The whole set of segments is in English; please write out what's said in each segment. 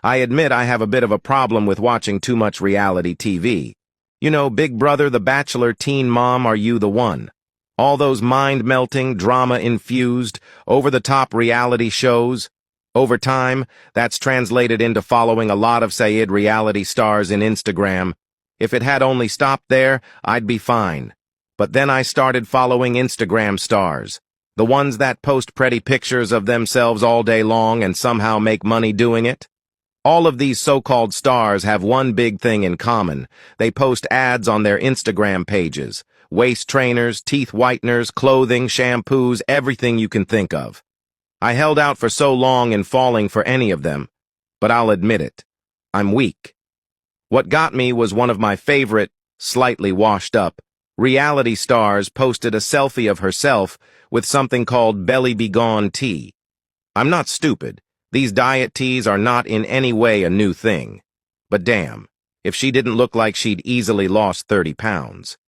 I admit I have a bit of a problem with watching too much reality TV. You know, Big Brother, The Bachelor, Teen Mom, Are You the One? All those mind-melting, drama-infused, over-the-top reality shows. Over time, that's translated into following a lot of Said reality stars in Instagram. If it had only stopped there, I'd be fine. But then I started following Instagram stars. The ones that post pretty pictures of themselves all day long and somehow make money doing it. All of these so-called stars have one big thing in common. They post ads on their Instagram pages. Waist trainers, teeth whiteners, clothing, shampoos, everything you can think of. I held out for so long in falling for any of them, but I'll admit it. I'm weak. What got me was one of my favorite, slightly washed up, reality stars posted a selfie of herself with something called Belly Be Gone tea. I'm not stupid. These diet teas are not in any way a new thing. But damn, if she didn't look like she'd easily lost 30 pounds.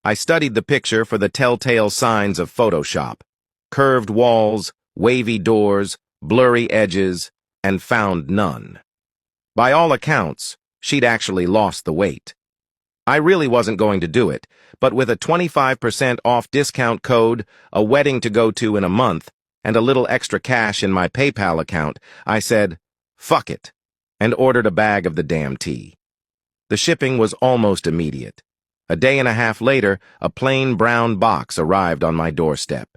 I studied the picture for the telltale signs of Photoshop. Curved walls, wavy doors, blurry edges, and found none. By all accounts, she'd actually lost the weight. I really wasn't going to do it, but with a 25% off discount code, a wedding to go to in a month, and a little extra cash in my PayPal account, I said, fuck it, and ordered a bag of the damn tea. The shipping was almost immediate. A day and a half later, a plain brown box arrived on my doorstep.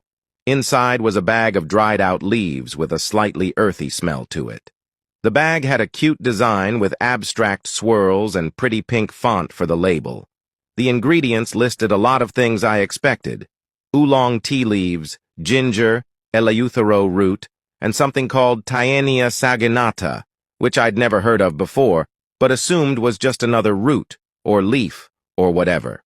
Inside was a bag of dried-out leaves with a slightly earthy smell to it. The bag had a cute design with abstract swirls and pretty pink font for the label. The ingredients listed a lot of things I expected: oolong tea leaves, ginger, eleuthero root, and something called Taenia saginata, which I'd never heard of before, but assumed was just another root, or leaf, or whatever.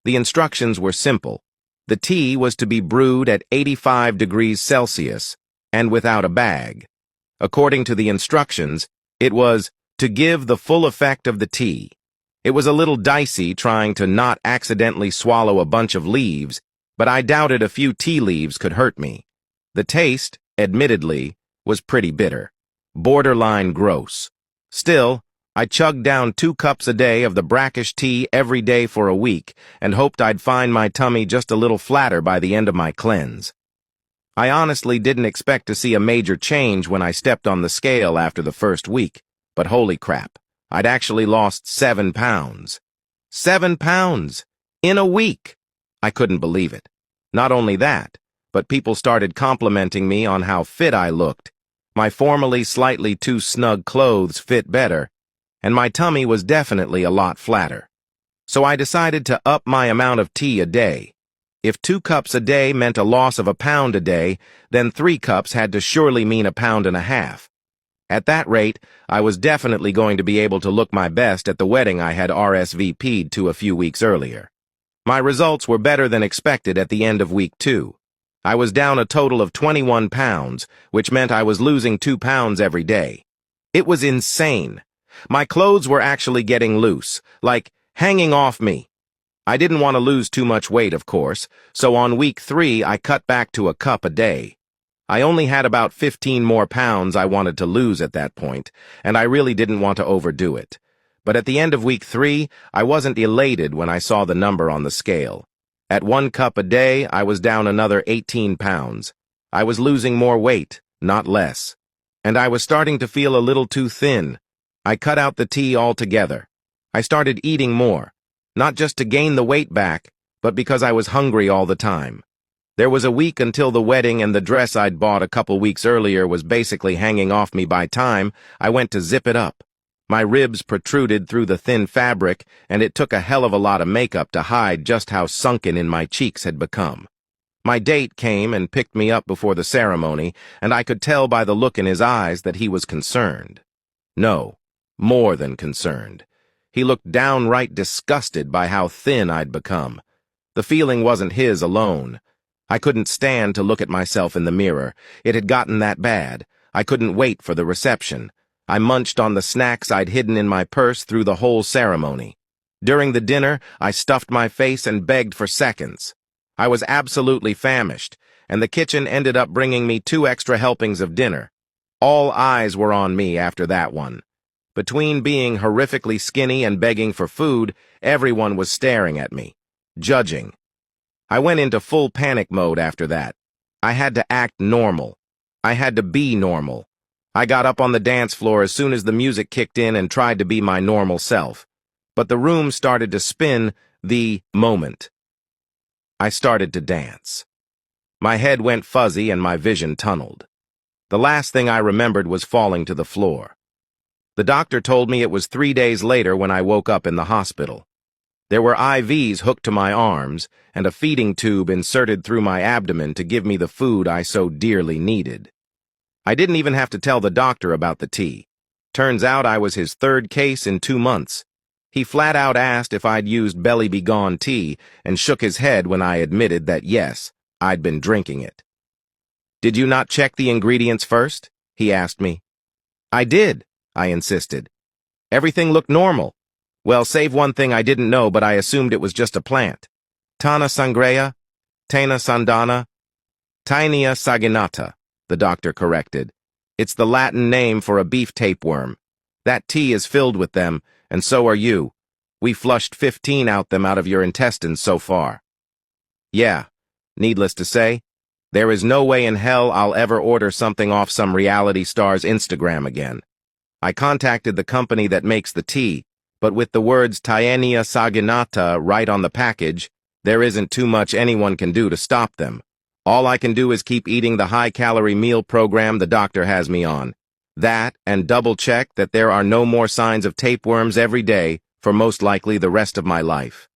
The instructions were simple. The tea was to be brewed at 85 degrees Celsius, and without a bag. According to the instructions, it was to give the full effect of the tea. It was a little dicey trying to not accidentally swallow a bunch of leaves, but I doubted a few tea leaves could hurt me. The taste, admittedly, was pretty bitter. Borderline gross. Still, I chugged down 2 cups a day of the brackish tea every day for a week and hoped I'd find my tummy just a little flatter by the end of my cleanse. I honestly didn't expect to see a major change when I stepped on the scale after the first week, but holy crap, I'd actually lost 7 pounds. 7 pounds! In a week! I couldn't believe it. Not only that, but people started complimenting me on how fit I looked. My formerly slightly too snug clothes fit better, and my tummy was definitely a lot flatter. So I decided to up my amount of tea a day. If 2 cups a day meant a loss of 1 pound a day, then 3 cups had to surely mean 1.5 pounds. At that rate, I was definitely going to be able to look my best at the wedding I had RSVP'd to a few weeks earlier. My results were better than expected at the end of week 2. I was down a total of 21 pounds, which meant I was losing 2 pounds every day. It was insane. My clothes were actually getting loose, like hanging off me. I didn't want to lose too much weight, of course, so on week 3 I cut back to a cup a day. I only had about 15 more pounds I wanted to lose at that point, and I really didn't want to overdo it. But at the end of week 3, I wasn't elated when I saw the number on the scale. At 1 cup a day, I was down another 18 pounds. I was losing more weight, not less. And I was starting to feel a little too thin. I cut out the tea altogether. I started eating more, not just to gain the weight back, but because I was hungry all the time. There was a week until the wedding, and the dress I'd bought a couple weeks earlier was basically hanging off me by time I went to zip it up. My ribs protruded through the thin fabric, and it took a hell of a lot of makeup to hide just how sunken in my cheeks had become. My date came and picked me up before the ceremony, and I could tell by the look in his eyes that he was concerned. No, more than concerned. He looked downright disgusted by how thin I'd become. The feeling wasn't his alone. I couldn't stand to look at myself in the mirror. It had gotten that bad. I couldn't wait for the reception. I munched on the snacks I'd hidden in my purse through the whole ceremony. During the dinner, I stuffed my face and begged for seconds. I was absolutely famished, and the kitchen ended up bringing me 2 extra helpings of dinner. All eyes were on me after that one. Between being horrifically skinny and begging for food, everyone was staring at me, judging. I went into full panic mode after that. I had to act normal. I had to be normal. I got up on the dance floor as soon as the music kicked in and tried to be my normal self. But the room started to spin the moment. I started to dance. My head went fuzzy and my vision tunneled. The last thing I remembered was falling to the floor. The doctor told me it was 3 days later when I woke up in the hospital. There were IVs hooked to my arms and a feeding tube inserted through my abdomen to give me the food I so dearly needed. I didn't even have to tell the doctor about the tea. Turns out I was his third case in 2 months. He flat out asked if I'd used Belly Be Gone tea and shook his head when I admitted that yes, I'd been drinking it. "Did you not check the ingredients first?" he asked me. "I did," I insisted. "Everything looked normal. Well, save one thing I didn't know, but I assumed it was just a plant. Tana sangrea, Tana sandana, Tinea saginata," the doctor corrected. "It's the Latin name for a beef tapeworm. That tea is filled with them, and so are you. We flushed 15 out of your intestines so far." Yeah, needless to say, there is no way in hell I'll ever order something off some reality star's Instagram again. I contacted the company that makes the tea, but with the words Tinea saginata right on the package, there isn't too much anyone can do to stop them. All I can do is keep eating the high-calorie meal program the doctor has me on. That, and double-check that there are no more signs of tapeworms every day for most likely the rest of my life.